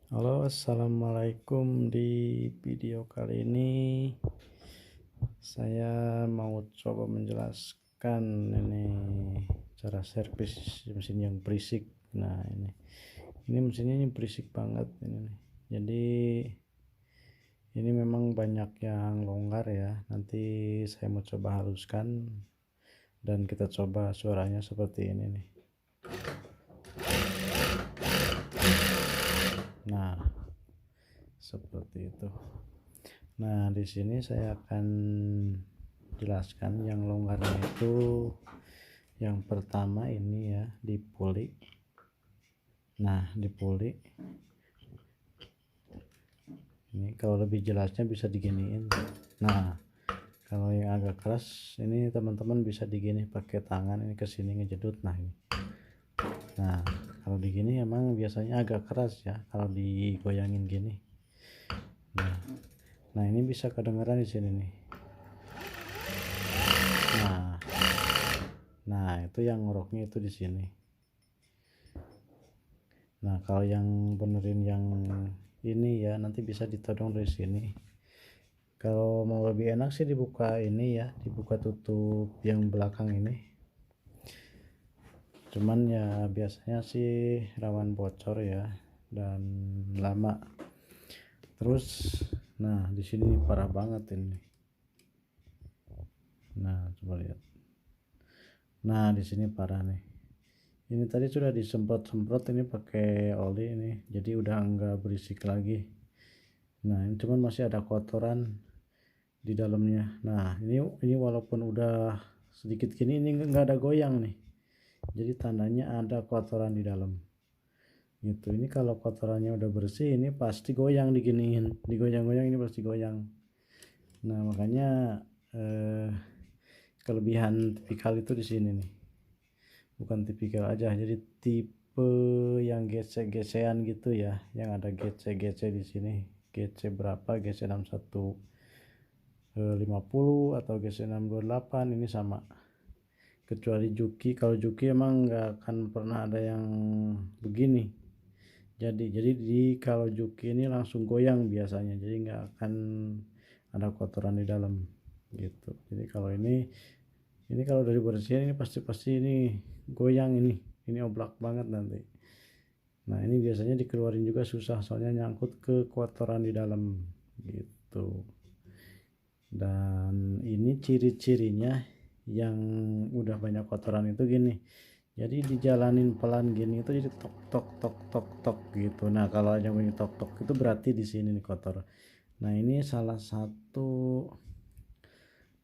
Halo, assalamualaikum. Di video kali ini saya mau coba menjelaskan ini cara servis mesin yang berisik. Nah, ini mesinnya ini berisik banget ini nih. Jadi ini memang banyak yang longgar ya. Nanti saya mau coba haluskan dan kita coba suaranya seperti ini nih. Nah, seperti itu. Nah, di sini saya akan jelaskan yang longgarnya itu. Yang pertama ini ya, di puli. Nah, di puli ini kalau lebih jelasnya bisa diginiin. Nah, kalau yang agak keras ini teman-teman bisa digini pakai tangan, ini ke sini ngejedut. Nah, ini. Nah, kalau digini emang biasanya agak keras ya kalau digoyangin gini. Nah, ini bisa kedengeran di sini nih. Nah, itu yang ngeroknya itu di sini. Nah, kalau yang benerin yang ini ya nanti bisa ditodong dari sini. Kalau mau lebih enak sih dibuka ini ya, dibuka tutup yang belakang ini. Cuman ya biasanya sih rawan bocor ya dan lama. Terus, nah di sini parah banget ini. Nah, coba lihat. Nah, di sini parah nih. Ini tadi sudah disemprot-semprot ini pakai oli ini, jadi udah enggak berisik lagi. Nah, ini cuman masih ada kotoran di dalamnya. Nah, ini walaupun udah sedikit gini, ini enggak ada goyang nih. Jadi tandanya ada kotoran di dalam. Gitu. Ini kalau kotorannya udah bersih, ini pasti goyang diginiin, digoyang-goyang ini pasti goyang. Nah, makanya kelebihan tipikal itu di sini nih. Bukan tipikal aja, jadi tipe yang gesek-gesekan gitu ya, yang ada gesek-gesek di sini. GC berapa? GC 6150 atau GC 628 ini sama. Kecuali Juki, kalau Juki emang nggak akan pernah ada yang begini. Jadi kalau Juki ini langsung goyang biasanya, jadi nggak akan ada kotoran di dalam gitu. Jadi kalau ini kalau dari bersihin ini pasti ini goyang, ini oblak banget nanti. Nah, ini biasanya dikeluarin juga susah soalnya nyangkut ke kotoran di dalam gitu. Dan ini ciri-cirinya yang udah banyak kotoran itu gini. Jadi dijalanin pelan gini itu jadi tok tok tok tok tok gitu. Nah, kalau yang bunyi tok tok itu berarti di sini nih kotor. Nah, ini salah satu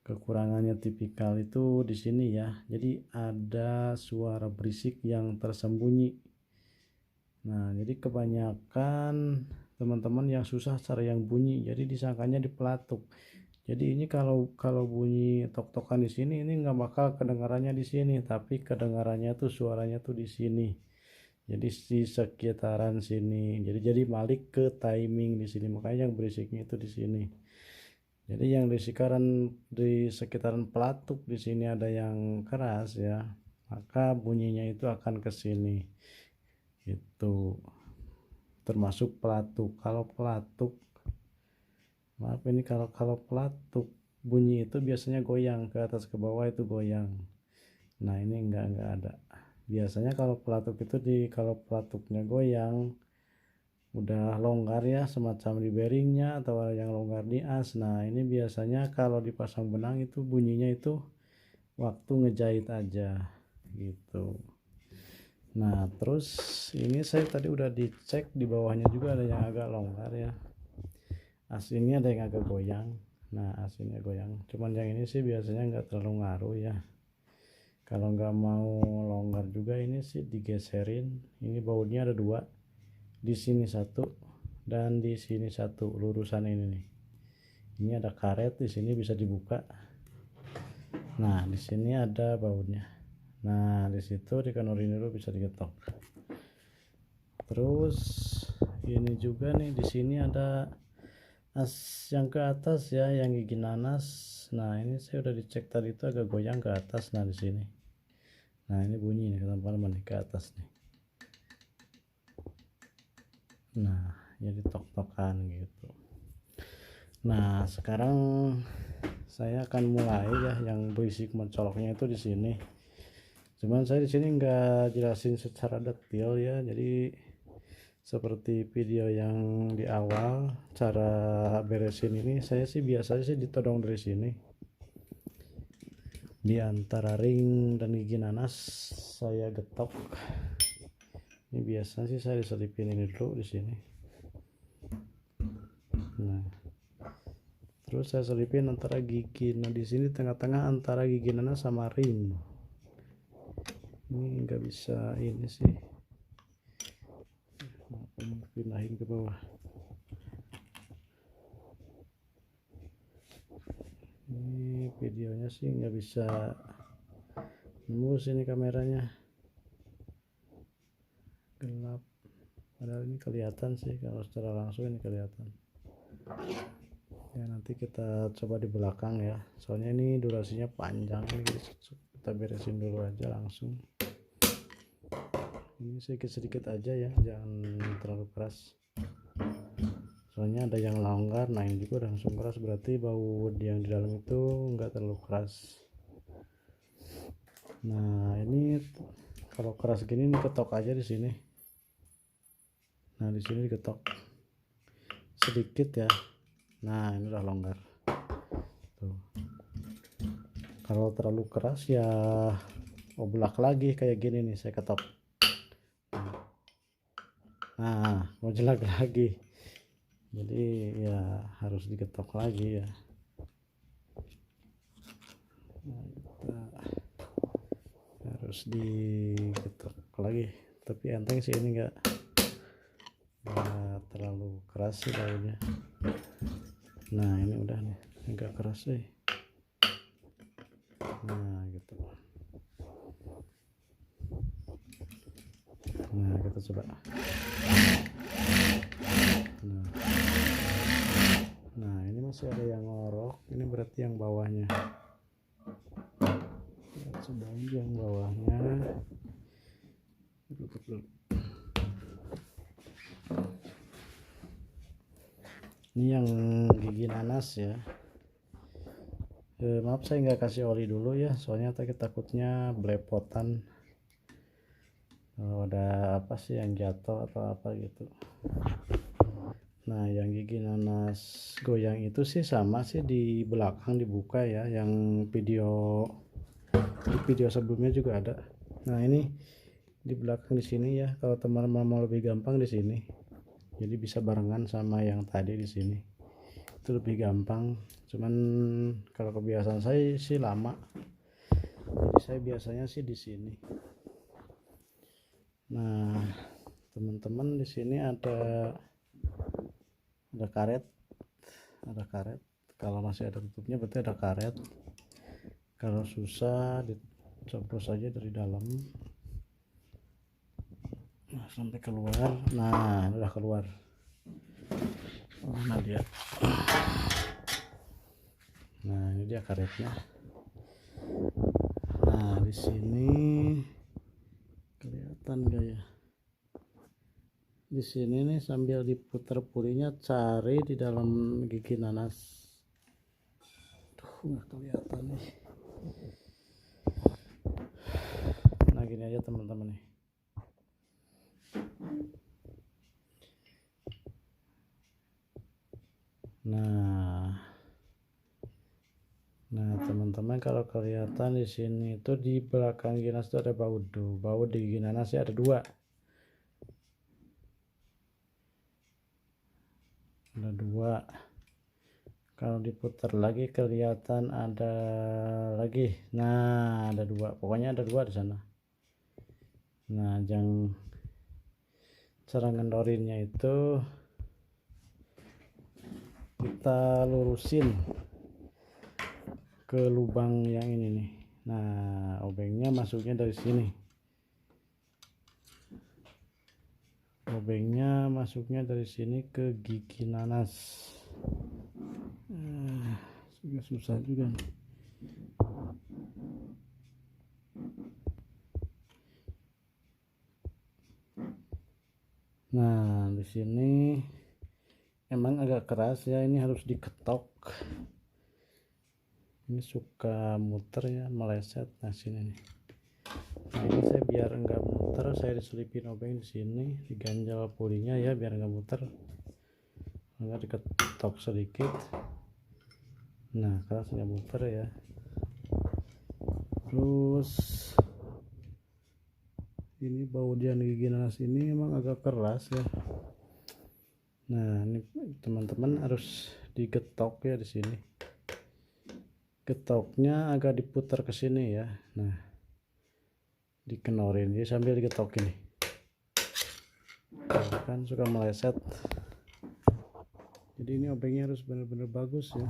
kekurangannya tipikal itu di sini ya. Jadi ada suara berisik yang tersembunyi. Nah, jadi kebanyakan teman-teman yang susah cari yang bunyi, jadi disangkanya di pelatuk. Jadi ini kalau bunyi tok-tokan di sini, ini nggak bakal kedengarannya di sini, tapi kedengarannya tuh suaranya tuh di sini. Jadi di sekitaran sini. Jadi balik ke timing di sini. Makanya yang berisiknya itu di sini. Jadi yang di sekitaran pelatuk di sini ada yang keras ya, maka bunyinya itu akan ke sini. Itu termasuk pelatuk. Kalau pelatuk, maaf ini kalau pelatuk bunyi itu biasanya goyang ke atas ke bawah, itu goyang. Nah, ini enggak ada. Biasanya kalau pelatuk itu kalau pelatuknya goyang udah longgar ya, semacam di bearingnya atau yang longgar di as. Nah, ini biasanya kalau dipasang benang itu bunyinya itu waktu ngejahit aja gitu. Nah, terus ini saya tadi udah dicek, di bawahnya juga ada yang agak longgar ya. As ini ada yang agak goyang. Nah, as ini goyang. Cuman yang ini sih biasanya nggak terlalu ngaruh ya. Kalau nggak mau longgar juga ini sih digeserin. Ini bautnya ada dua. Di sini satu dan di sini satu, lurusan ini nih. Ini ada karet, di sini bisa dibuka. Nah, di sini ada bautnya. Nah, di situ dikeluarin dulu, bisa digetok. Terus ini juga nih, di sini ada as yang ke atas ya, yang gigi nanas. Nah, ini saya udah dicek tadi itu agak goyang ke atas. Nah, di sini. Nah, ini bunyi nih teman-teman ke atas nih. Nah, jadi tok-tokan gitu. Nah sekarang saya akan mulai ya, yang berisik mencoloknya itu di sini. Cuman saya di sini nggak jelasin secara detail ya, jadi seperti video yang di awal cara beresin ini, saya sih biasanya sih ditodong dari sini, di antara ring dan gigi nanas saya getok. Ini biasa sih saya diselipin ini dulu di sini. Nah terus saya selipin antara gigi, nah di sini tengah-tengah antara gigi nanas sama ring. Ini nggak bisa ini sih, pindahin ke bawah. Ini videonya sih nggak bisa nembus, ini kameranya gelap, padahal ini kelihatan sih kalau secara langsung ini kelihatan ya. Nanti kita coba di belakang ya, soalnya ini durasinya panjang ini, kita beresin dulu aja langsung. Ini sedikit-sedikit aja ya, jangan terlalu keras, soalnya ada yang longgar. Nah ini juga udah langsung keras, berarti bau yang di dalam itu enggak terlalu keras. Nah ini kalau keras gini nih, ketok aja di sini. Nah di sini diketok sedikit ya. Nah ini udah longgar tuh. Kalau terlalu keras ya oblak lagi kayak gini nih, saya ketok. Nah mau jelek lagi, jadi ya harus diketok lagi ya. Nah, kita harus diketok lagi, tapi enteng sih ini enggak terlalu keras sih baunya. Nah ini udah nih agak keras sih. Nah gitu. Nah kita coba. Nah ini masih ada yang ngorok, ini berarti yang bawahnya. Kita cobain yang bawahnya. Ini yang gigi nanas ya. Maaf saya nggak kasih oli dulu ya, soalnya takutnya belepotan kalau ada apa sih yang jatuh atau apa gitu. Nah yang gigi nanas goyang itu sih sama sih, di belakang dibuka ya, yang di video sebelumnya juga ada. Nah ini di belakang di sini ya, kalau teman-teman mau lebih gampang di sini, jadi bisa barengan sama yang tadi di sini, itu lebih gampang. Cuman kalau kebiasaan saya sih lama, jadi saya biasanya sih di sini. Nah teman-teman di sini ada karet, kalau masih ada tutupnya berarti ada karet. Kalau susah dicoblos aja dari dalam. Nah sampai keluar. Nah udah keluar. Mana dia? Nah ini dia karetnya. Nah di sini kelihatan gak ya? Di sini nih sambil diputar pulinya, cari di dalam gigi nanas. Tuh nggak kelihatan nih. Nah gini aja teman-teman nih. Nah teman-teman kalau kelihatan di sini itu di belakang gigi nanas itu ada bau di gigi nanas ya, ada dua. Kalau diputar lagi kelihatan ada lagi. Nah ada dua, pokoknya ada dua di sana. Nah cara ngendorinnya itu kita lurusin ke lubang yang ini nih. Nah obengnya masuknya dari sini, ke gigi nanas. Susah juga. Nah di sini emang agak keras ya, ini harus diketok. Ini suka muter ya, meleset. Nah sini nih. Nah ini saya biar enggak muter, saya diselipin obeng di sini, diganjal pulinya ya biar enggak muter. Enggak diketok sedikit. Nah keras enggak muter ya. Terus ini bagian gigi nanas ini emang agak keras ya. Nah ini teman-teman harus digetok ya di sini. Getoknya agak diputar ke sini ya. Nah dikenorin jadi sambil digetok ini. Kan suka meleset. Jadi ini obengnya harus benar-benar bagus ya.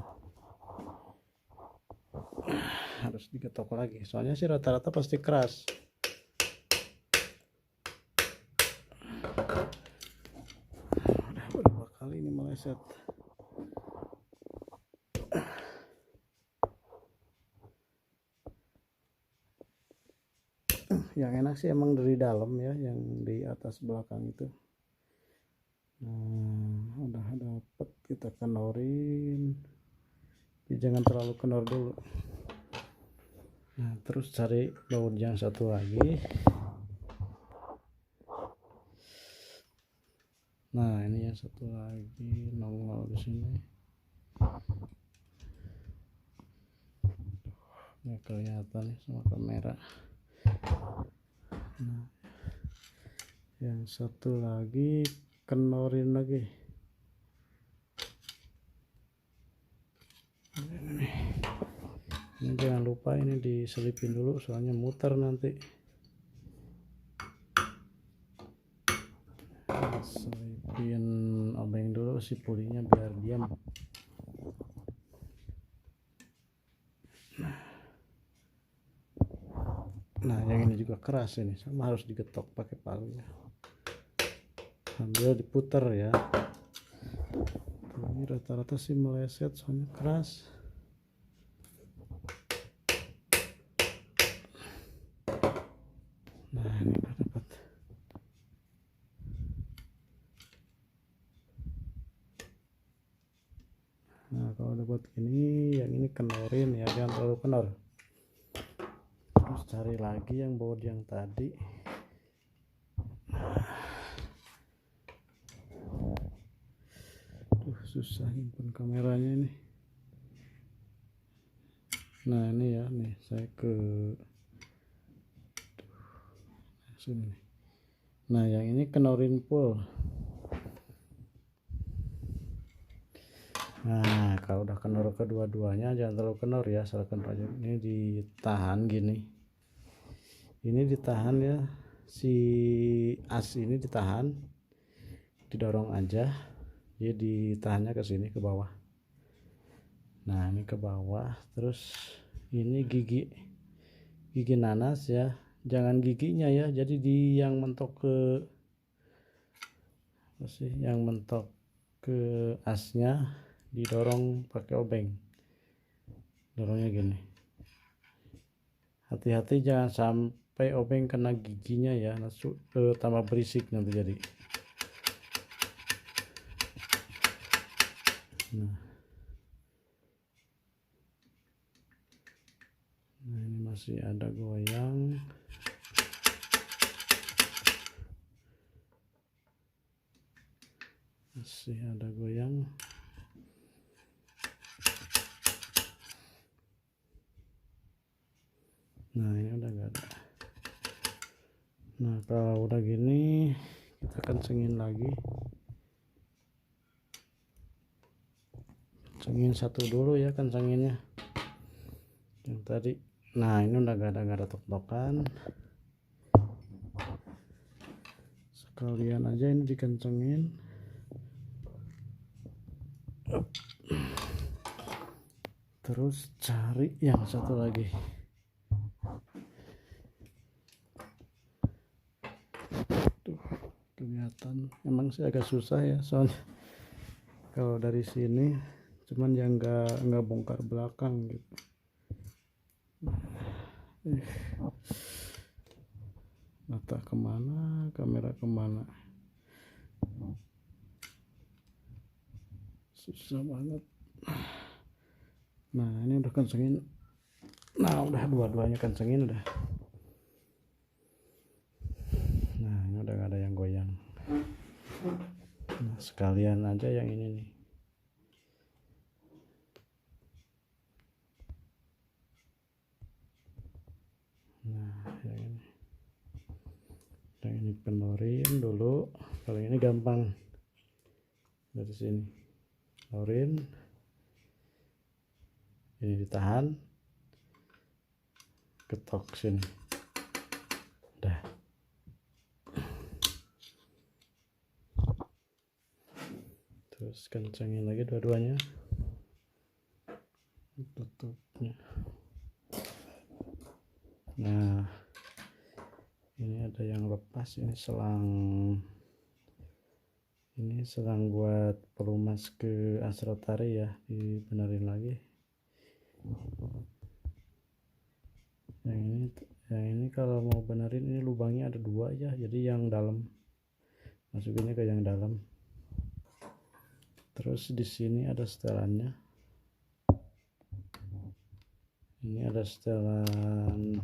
Harus digetok lagi. Soalnya sih rata-rata pasti keras. Udah berapa kali ini meleset. Yang enak sih emang dari dalam ya, yang di atas belakang itu. Nah udah dapet, kita kenorin. Tapi jangan terlalu kenor dulu. Nah terus cari baut yang satu lagi. Nah ini yang satu lagi nongol di sini. Nggak kelihatan nih sama kamera. Nah yang satu lagi kenorin lagi. Ini jangan lupa ini diselipin dulu soalnya muter nanti. Selipin obeng dulu si pulinya biar diam. Nah yang ini juga keras ini, sama harus digetok pakai palu ya, sambil diputar ya. Ini rata-rata sih meleset soalnya keras. Nah ini udah dapat. Nah kalau dapat ini, yang ini kenorin ya, jangan terlalu kenor. Terus cari lagi yang baut yang tadi. Susah nyimpen kameranya ini. Nah ini ya, nih saya ke sini. Nah yang ini kenorin full. Nah kalau udah kenor kedua-duanya jangan terlalu kenor ya, asal kenor aja. Ini ditahan gini. Ini ditahan ya, si as ini ditahan, didorong aja. Jadi ditahannya ke sini ke bawah. Nah ini ke bawah, terus ini gigi nanas ya, jangan giginya ya, jadi di yang mentok ke apa sih, yang mentok ke asnya didorong pakai obeng, dorongnya gini. Hati-hati jangan sampai obeng kena giginya ya, tambah berisik nanti jadi. Nah ini masih ada goyang. Masih ada goyang. Nah ini udah gak ada. Nah kalau udah gini kita kencengin lagi. Kencengin satu dulu ya, kencenginnya yang tadi. Nah ini udah gak ada tok-tokan. Sekalian aja ini dikencengin. Terus cari yang satu lagi. Tuh kelihatan, emang sih agak susah ya soalnya kalau dari sini, cuman yang nggak bongkar belakang gitu. Mata kemana, kamera kemana. susah banget. Nah ini udah kencengin, nah udah dua-duanya kencengin udah. Nah ini udah gak ada yang goyang. Nah sekalian aja yang ini nih. Nah yang ini kendorin dulu. Kalau ini gampang, dari sini kendorin, ini ditahan, ketok sini, udah. Terus kencengin lagi dua-duanya, tutupnya. Nah ini ada yang lepas, ini selang buat pelumas ke asrotari ya, dibenerin lagi. Yang ini kalau mau benerin, ini lubangnya ada dua ya, jadi yang dalam masukinnya ke yang dalam. Terus di sini ada setelannya, ini ada setelan,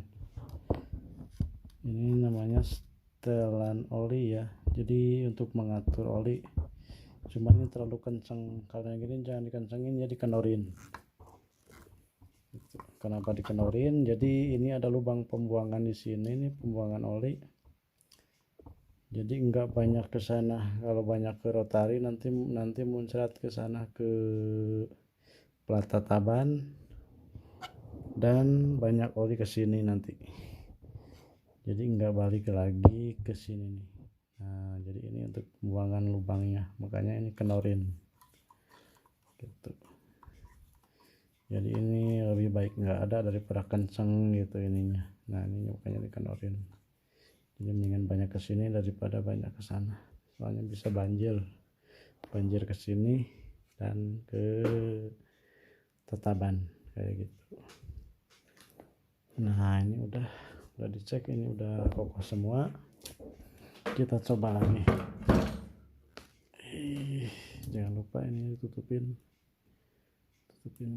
ini namanya setelan oli ya, jadi untuk mengatur oli. Cuman ini terlalu kenceng, kalau yang gini jangan dikencengin ya, dikendorin. Kenapa dikendorin? Jadi ini ada lubang pembuangan di sini, ini pembuangan oli. Jadi enggak banyak ke sana. Kalau banyak ke rotari nanti muncrat ke sana ke plat tataban, dan banyak oli ke sini nanti. Jadi enggak balik lagi ke sini nih. Nah, jadi ini untuk pembuangan lubangnya, makanya ini kendorin. Gitu. Jadi ini lebih baik nggak ada daripada kenceng gitu ininya. Nah ini makanya dikendorin. Jadi mendingan banyak ke sini daripada banyak ke sana. Soalnya bisa banjir ke sini dan ke tataban kayak gitu. Nah ini udah dicek, ini udah kokoh semua. Kita coba lagi. Jangan lupa ini tutupin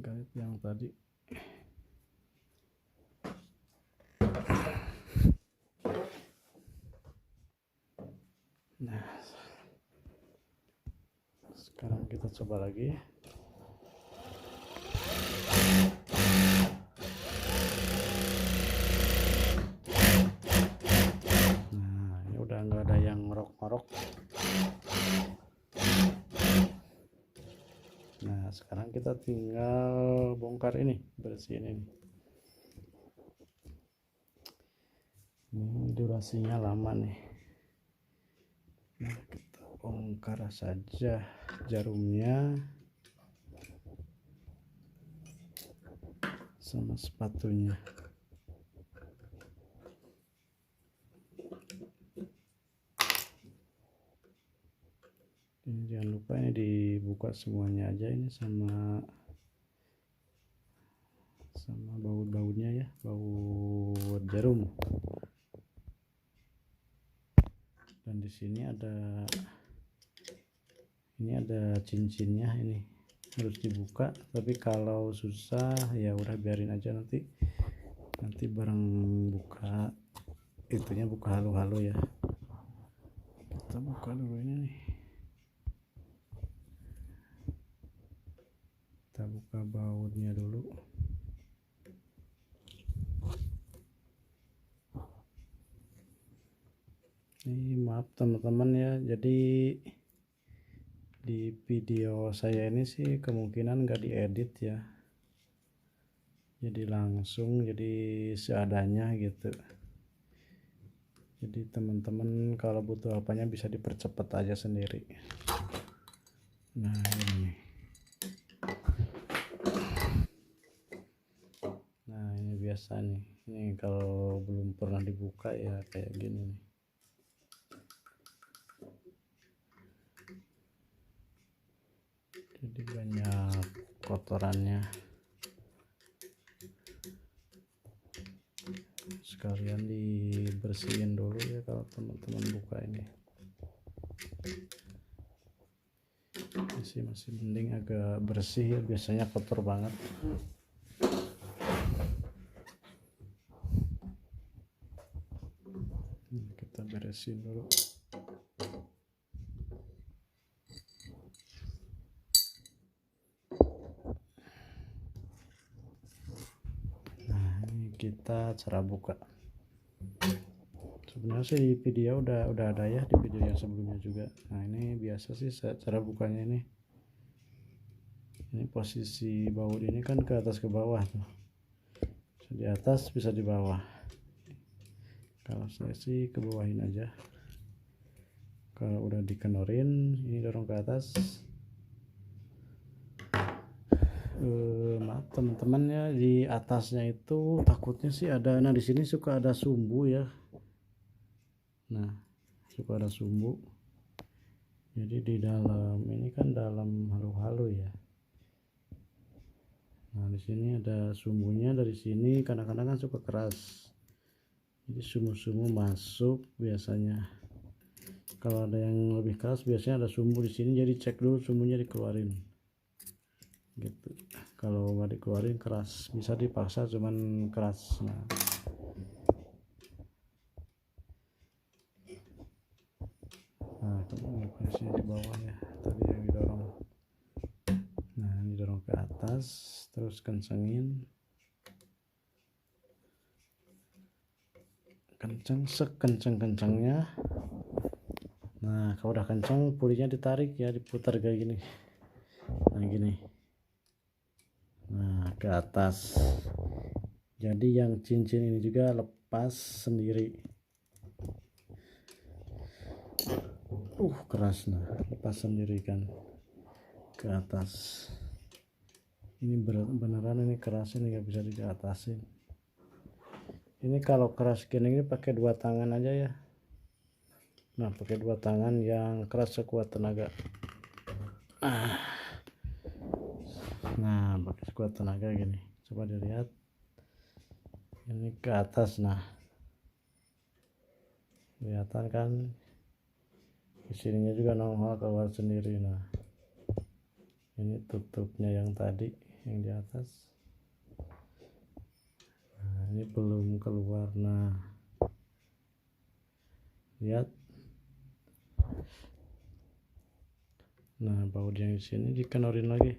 karet yang tadi. Nah sekarang kita coba lagi. Nah ini udah nggak ada yang ngorok-ngorok. Nah sekarang kita tinggal bongkar ini, bersihin ini. Ini durasinya lama nih. Nah kita bongkar saja jarumnya sama sepatunya. Ini jangan lupa ini dibuka semuanya aja, ini sama baut-bautnya ya, baut jarum. Dan di sini ada cincinnya, ini harus dibuka. Tapi kalau susah ya udah biarin aja, nanti bareng buka itunya, buka halo-halo ya. Kita buka dulu ini nih. Kita buka bautnya dulu. Ini maaf teman-teman ya, jadi di video saya ini sih kemungkinan nggak diedit ya, jadi langsung, jadi seadanya gitu. Jadi teman-teman kalau butuh apanya bisa dipercepat aja sendiri. Nah ini, nah ini biasa nih, ini kalau belum pernah dibuka ya kayak gini nih. Jadi banyak kotorannya, sekalian dibersihin dulu ya kalau teman-teman buka ini. masih mending, agak bersih ya, biasanya kotor banget. Kita beresin dulu. Nah, ini kita cara buka. Sebenarnya sih di video udah ada ya, di video yang sebelumnya juga. Nah, ini biasa sih cara bukanya ini. Ini posisi baut ini kan ke atas ke bawah tuh. Bisa di atas, bisa di bawah. Kalau saya sih ke bawahin aja. Kalau udah dikenorin, ini dorong ke atas. Maaf teman-teman ya, di atasnya itu takutnya sih ada, nah di sini suka ada sumbu ya. Nah, suka ada sumbu. Jadi di dalam ini kan dalam halu-halu ya. Nah, di sini ada sumbunya, dari sini kadang-kadang kan suka keras. Jadi sumbu-sumbu masuk biasanya. Kalau ada yang lebih keras biasanya ada sumbu di sini, jadi cek dulu sumbunya dikeluarin. Gitu. Kalau nggak dikeluarin keras, bisa dipaksa cuman keras. Nah, sini di bawah ya, tadi yang didorong. Nah, didorong ke atas, terus kencengin, kenceng sekenceng-kencengnya. Nah, kalau udah kenceng, pulinya ditarik ya, diputar kayak gini. Nah, gini. Nah, ke atas. Jadi yang cincin ini juga lepas sendiri. Keras, nah lepas sendiri kan ke atas. Ini beneran ini keras, ini nggak bisa diatasin. Ini kalau keras gini ini pakai 2 tangan aja ya. Nah, pakai 2 tangan yang keras sekuat tenaga. Nah, pakai sekuat tenaga gini. Coba dilihat. Ini ke atas, nah. Kelihatan kan? Di sininya juga nongol keluar sendiri. Nah, ini tutupnya yang tadi yang di atas. Nah, ini belum keluar. Nah, lihat. Nah, baut yang di sini dikenorin lagi.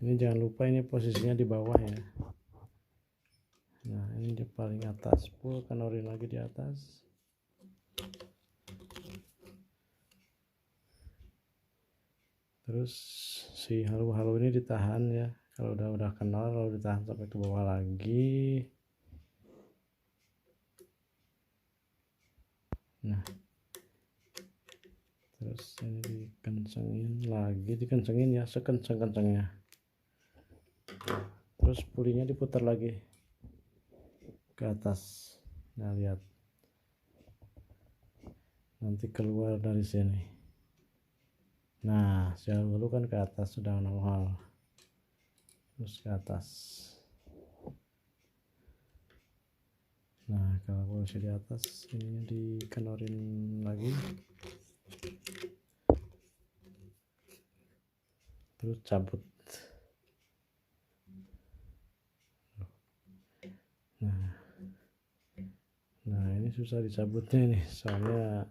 Ini jangan lupa ini posisinya di bawah ya. Nah, ini di paling atas, full kenorin lagi di atas. Terus si halu-halu ini ditahan ya. Kalau udah kenal, lalu ditahan sampai ke bawah lagi. Nah, terus ini dikencengin lagi, dikencengin ya sekenceng-kencengnya. Terus pulinya diputar lagi ke atas. Nah, lihat, nanti keluar dari sini. Nah, dulu kan ke atas sudah nongol, terus ke atas. Nah, kalau posisi di atas, ininya dikenorin lagi, terus cabut. Nah, ini susah dicabutnya nih, soalnya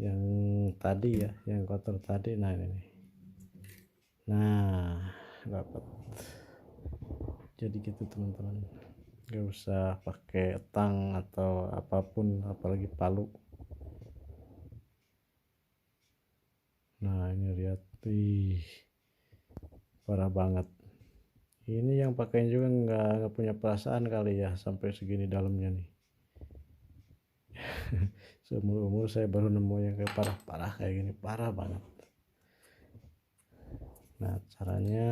yang tadi ya, yang kotor tadi. Nah, ini. Nah, dapat. Jadi gitu teman-teman, gak usah pakai tang atau apapun, apalagi palu. Nah, ini lihat, parah banget. Ini yang pakainya juga nggak punya perasaan kali ya, sampai segini dalamnya nih. Seumur umur saya baru nemu yang kayak parah kayak gini, parah banget. Nah, caranya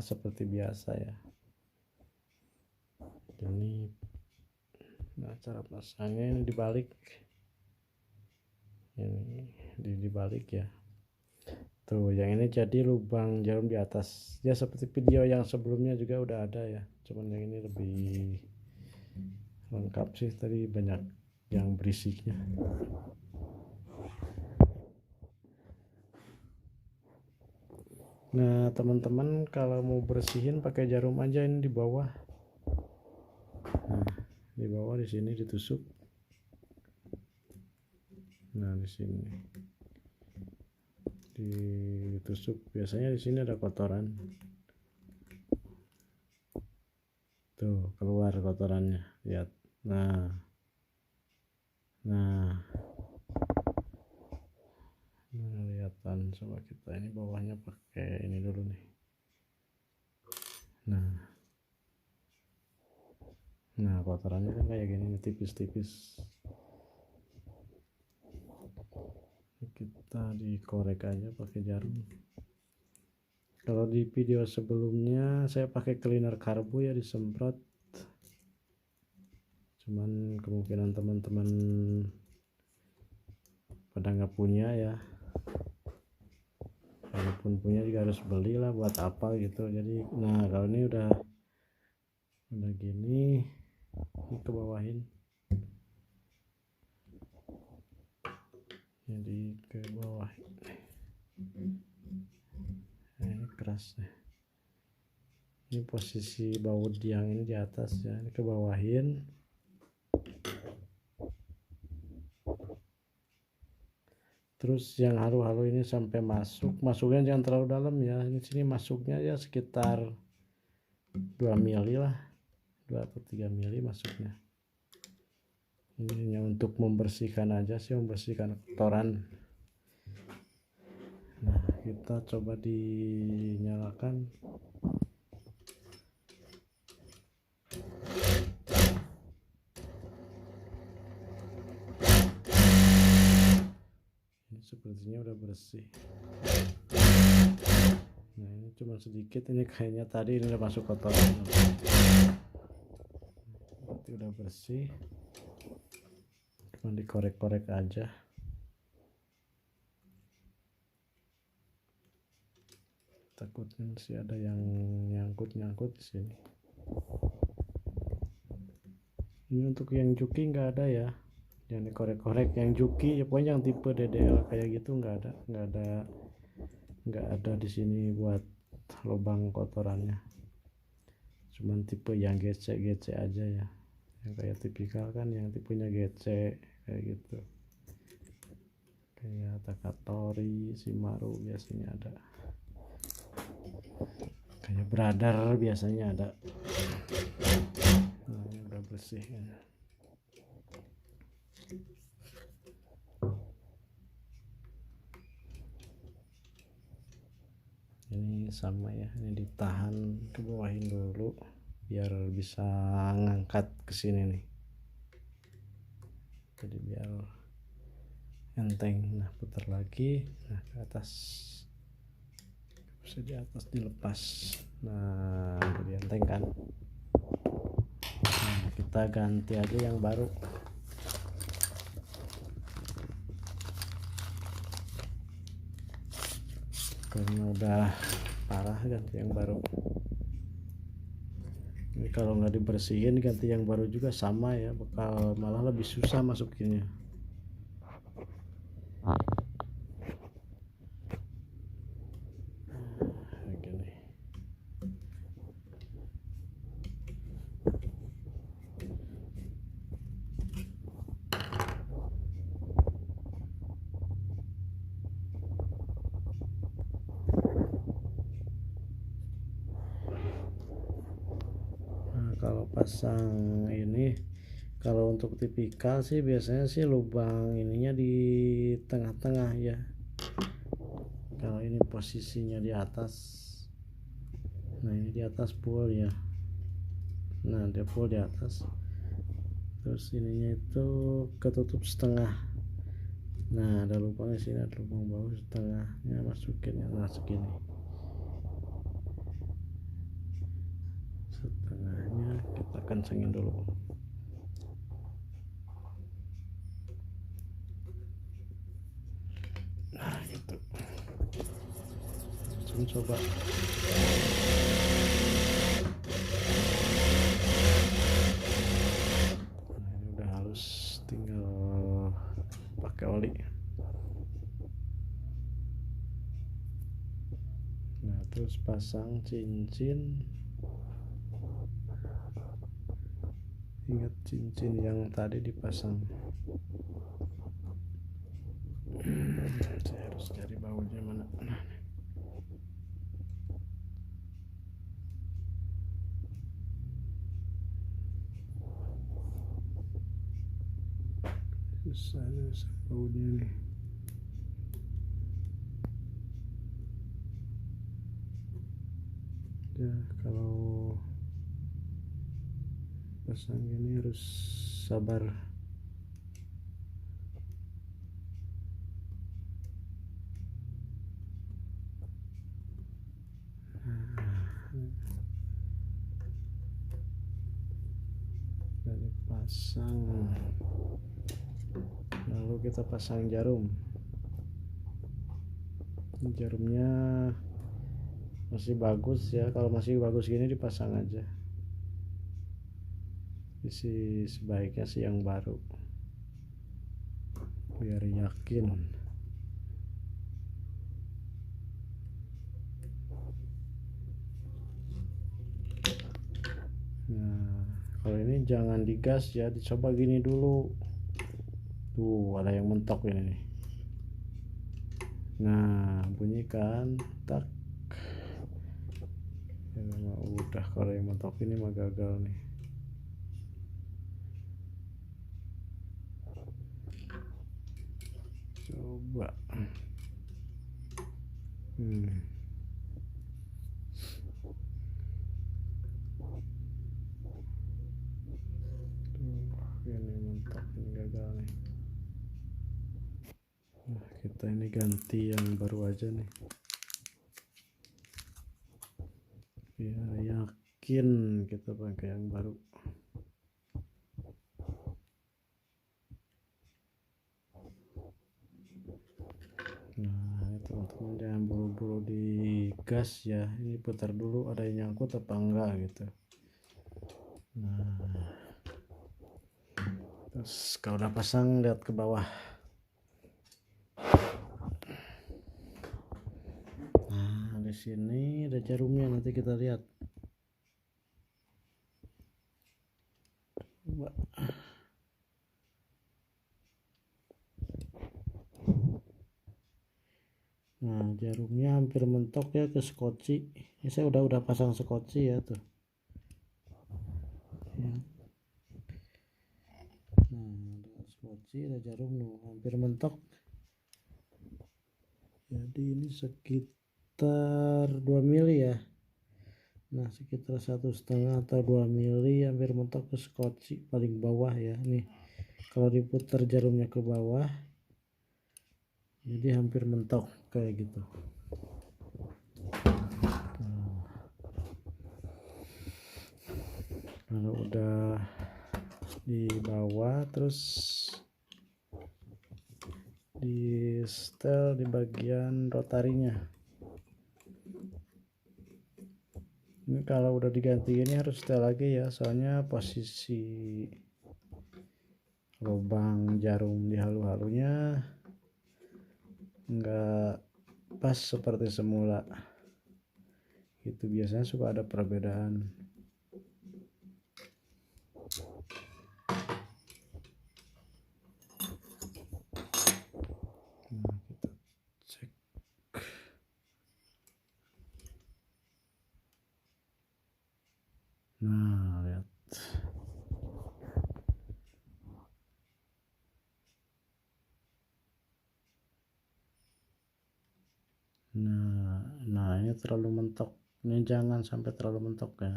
seperti biasa ya. Ini, nah cara pasangnya ini dibalik. Ini dibalik ya. Tuh, yang ini jadi lubang jarum di atas. Ya seperti video yang sebelumnya juga udah ada ya. Cuman yang ini lebih lengkap sih, tadi banyak yang berisiknya. Nah teman-teman kalau mau bersihin pakai jarum aja, ini di bawah. Nah di bawah di sini ditusuk. Nah di sini ditusuk, biasanya di sini ada kotoran tuh, keluar kotorannya, lihat. Nah kelihatan. Coba kita ini bawahnya pakai ini dulu nih. Nah kotorannya kan kayak gini, tipis-tipis. Kita dikorek aja pakai jarum. Kalau di video sebelumnya saya pakai cleaner karbu ya, disemprot. Cuman kemungkinan teman-teman pada nggak punya ya, walaupun punya juga harus belilah, buat apa gitu. Jadi nah kalau ini udah gini, ini ke bawahin, jadi ke bawah. Nah, ini keras nih. Ini posisi baut yang ini di atas ya, ini ke bawahin. Terus yang halu-halu ini sampai masuknya jangan terlalu dalam ya. Ini sini masuknya ya sekitar 2 mili lah, 2 atau 3 mili masuknya. Ini untuk membersihkan aja sih, membersihkan kotoran. Nah kita coba dinyalakan. Ini sepertinya udah bersih. Nah ini cuma sedikit, ini kayaknya tadi ini udah masuk kotoran. Berarti udah bersih, cuma dikorek-korek aja. Takutnya masih ada yang nyangkut di sini. Ini untuk yang juki nggak ada ya, yang dikorek-korek. Yang juki ya pokoknya yang tipe DDL kayak gitu nggak ada di sini buat lubang kotorannya. Cuman tipe yang gecek aja ya, yang kayak tipikal kan yang tipenya gecek kayak gitu, kayak Takatori, Shimaru biasanya ada, kayak Brother biasanya ada. Nah, ini udah bersih kan. Ini sama ya, ini ditahan, ke bawahin dulu biar bisa ngangkat ke sini nih, jadi biar enteng. Nah putar lagi, nah ke atas, bisa di atas dilepas. Nah jadi enteng kan. Nah kita ganti aja yang baru. Karena udah parah, ganti yang baru. Ini kalau nggak dibersihin ganti yang baru juga sama ya, bakal malah lebih susah masukinnya. Gini. Nah kalau pasang ini, kalau untuk tipikal sih biasanya sih lubang ininya di tengah-tengah ya. Kalau ini posisinya di atas, nah ini di atas pool ya, nah dia pool di atas, terus ininya itu ketutup setengah. Nah ada lubang di sini, ada lubang bawah setengahnya, masukin ya, nah segini setengahnya kita kencengin dulu. Nah gitu, langsung coba. Nah ini udah halus, tinggal pakai oli. Nah terus pasang cincin. Ingat cincin yang tadi dipasang. Saya harus cari bautnya mana. Susah bautnya nih. Ya kalau pasang gini harus sabar. Dari pasang, lalu kita pasang jarumnya masih bagus ya. Kalau masih bagus gini dipasang aja. Isi sebaiknya sih yang baru biar yakin. Nah kalau ini jangan digas ya, dicoba gini dulu. Tuh ada yang mentok ini nih. Nah bunyikan tak ya, udah. Kalau yang mentok ini mah gagal nih. Coba ini mentok, ini gagal nih. Nah kita ini ganti yang baru aja nih biar yakin kita pakai yang baru. Nah ini teman-teman jangan buru-buru digas ya, ini putar dulu ada yang nyangkut apa enggak gitu. Nah terus kalau udah pasang lihat ke bawah. Nah di sini ada jarumnya, nanti kita lihat. Coba. Nah jarumnya hampir mentok ya ke skoci. Ini saya udah pasang skoci ya tuh ya. Nah ada skoci, ada jarum nih hampir mentok. Jadi ini sekitar 2 mili ya. Nah sekitar 1,5 atau 2 mili hampir mentok ke skoci paling bawah ya. Nih kalau diputar jarumnya ke bawah jadi hampir mentok kayak gitu. Kalau udah di bawah terus di setel di bagian rotarinya. Ini kalau udah diganti ini harus setel lagi ya, soalnya posisi lubang jarum di halu-halunya nggak pas seperti semula. Itu biasanya suka ada perbedaan. Nah, kita cek. Nah, lihat. Nah ini terlalu mentok. Ini jangan sampai terlalu mentok ya.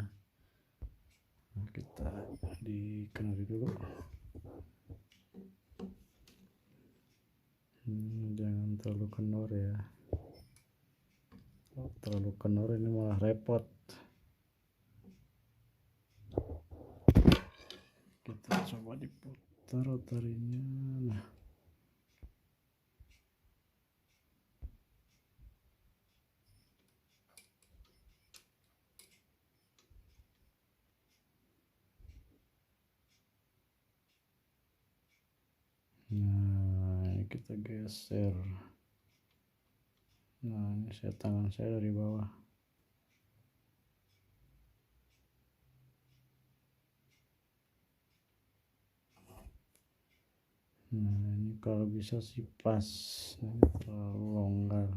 Nah, kita dikenali dulu. Jangan terlalu kendor ya. Kalau terlalu kendor ini malah repot. Kita coba diputar rotarinya. Nah ini kita geser. Nah ini tangan saya dari bawah. kalau bisa sih pas, ini terlalu longgar.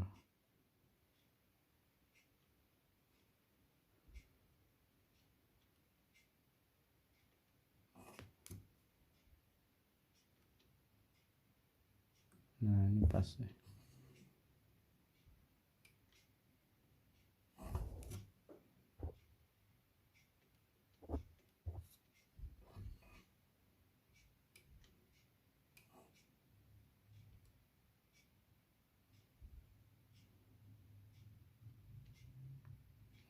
Nah ini pas nih.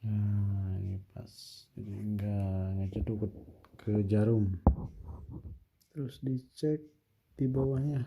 Nah ini pas, jadi enggak ceduk ke jarum. Terus dicek di bawahnya.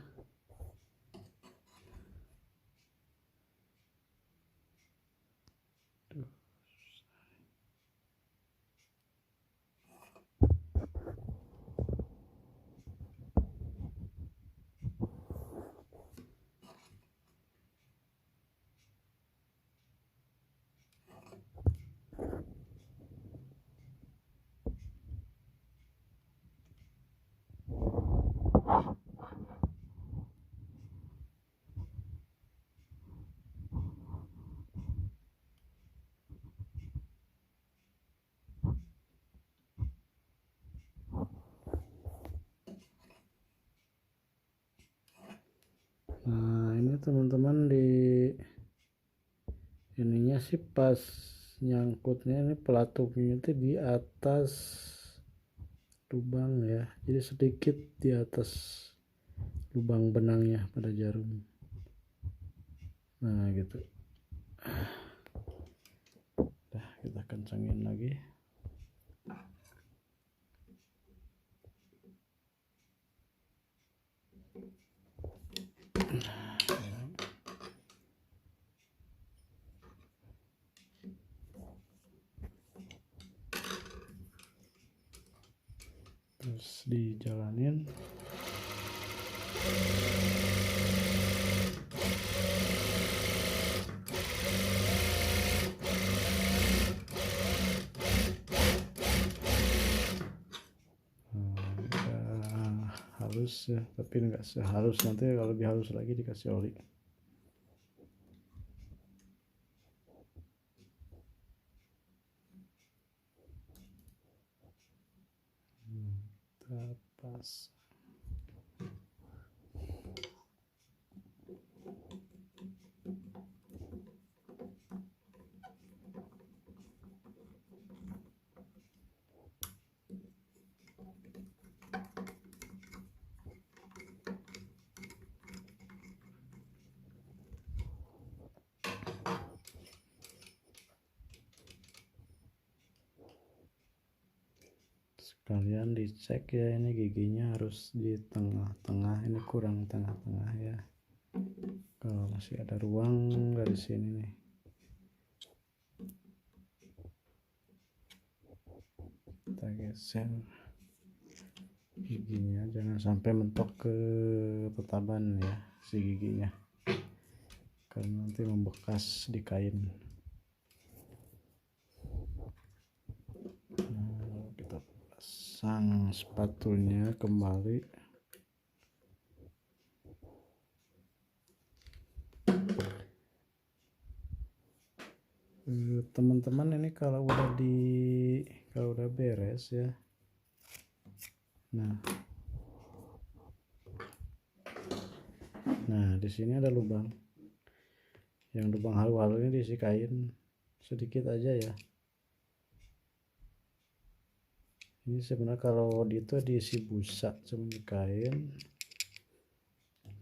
Nah ini teman-teman, di ininya sih pas nyangkutnya, ini pelatupnya itu di atas lubang ya, jadi sedikit di atas lubang benangnya pada jarum. Nah gitu. Nah kita kencangin lagi. Terus dijalanin. Halus ya, tapi enggak sehalus, nanti kalau lebih halus lagi dikasih oli. Kita pas. Sekalian dicek ya, ini giginya harus di tengah-tengah, ini kurang tengah-tengah ya, kalau masih ada ruang dari sini nih. Kita geser giginya, jangan sampai mentok ke tetaban ya si giginya, karena nanti membekas di kain. Nah, kita pasang spatulnya kembali. Teman-teman, ini kalau udah beres ya. Nah di sini ada lubang, yang lubang halu-halu ini diisi kain sedikit aja ya. Ini sebenarnya kalau itu diisi busa, cuma di kain,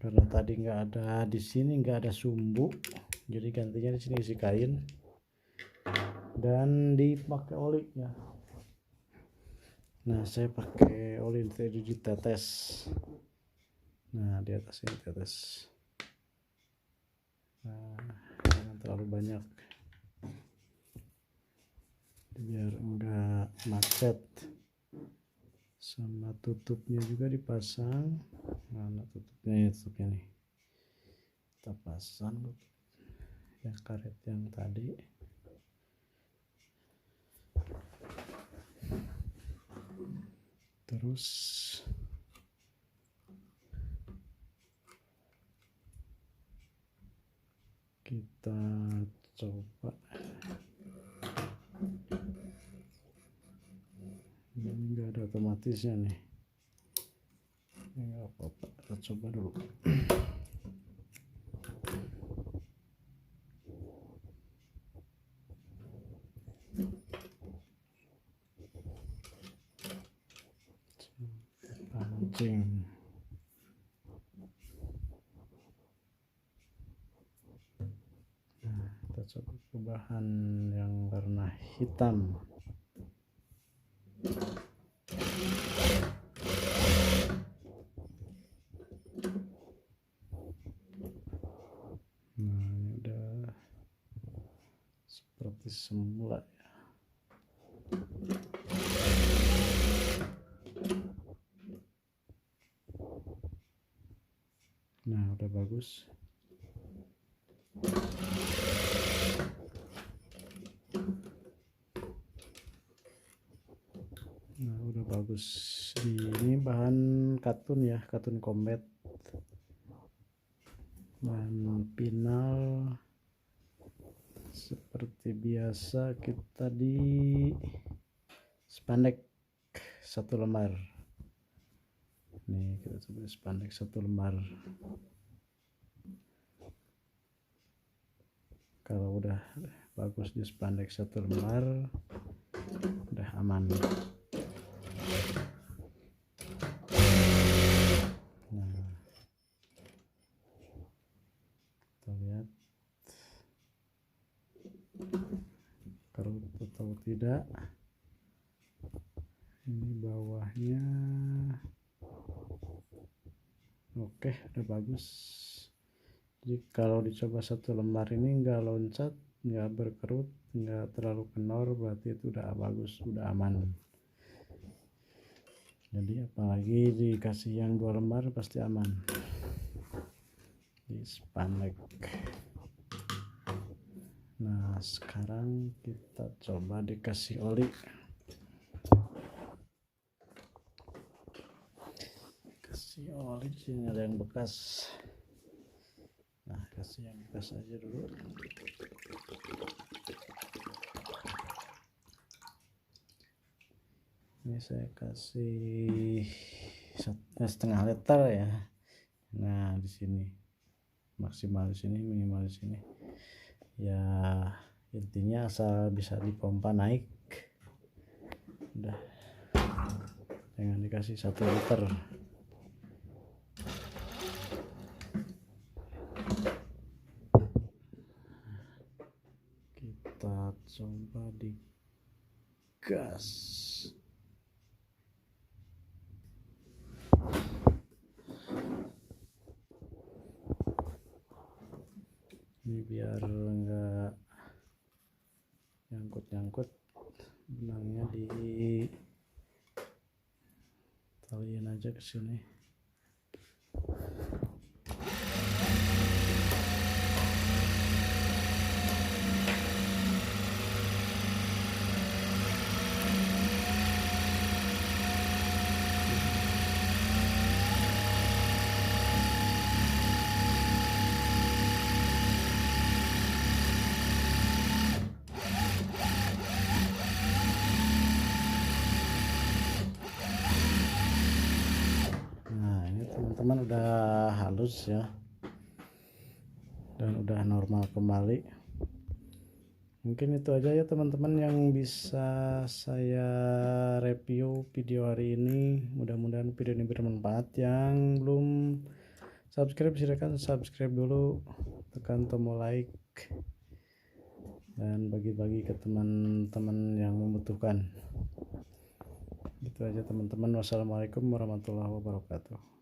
karena tadi nggak ada di sini, nggak ada sumbu, jadi gantinya di sini isi kain dan dipakai oli ya. Nah saya pakai oli tadi ditetes. Nah di atas ini tetes. Nah jangan terlalu banyak biar enggak macet. Sama tutupnya juga dipasang. Mana tutupnya? Tutupnya nih kita pasang ya, karet yang tadi. Terus kita coba. Ini enggak ada otomatisnya nih, enggak apa-apa, kita coba dulu. Pancing. Nah, kita coba ke bahan yang warna hitam. Nah, ini udah seperti semula ya. Nah, udah bagus. Nah, udah bagus. Ini bahan katun ya, katun combat. Bahan final seperti biasa kita di spandek 1 lembar. Nih, kita coba spandek 1 lembar. Kalau udah bagus di spandek 1 lembar, udah aman. Nah, kita lihat kerut atau tidak. Ini bawahnya oke, udah bagus. Jadi kalau dicoba 1 lembar ini nggak loncat, nggak berkerut, nggak terlalu kendor, berarti itu udah bagus, udah aman. Jadi apalagi dikasih yang 2 lembar pasti aman. Di spandek. Nah, sekarang kita coba dikasih oli. Kasih oli, sini ada yang bekas. Nah, kasih yang bekas aja dulu. Ini saya kasih 1,5 liter ya. Nah, di sini maksimal di sini, minimal di sini. Ya, intinya asal bisa dipompa naik. Udah. Jangan dikasih 1 liter. Kita coba di gas. Ini biar enggak nyangkut-nyangkut, benangnya di taliin aja ke sini. Teman-teman udah halus ya, dan udah normal kembali. Mungkin itu aja ya teman-teman yang bisa saya review video hari ini. Mudah-mudahan video ini bermanfaat. Yang belum subscribe silahkan subscribe dulu, tekan tombol like dan bagi-bagi ke teman-teman yang membutuhkan. Itu aja teman-teman. Wassalamualaikum warahmatullahi wabarakatuh.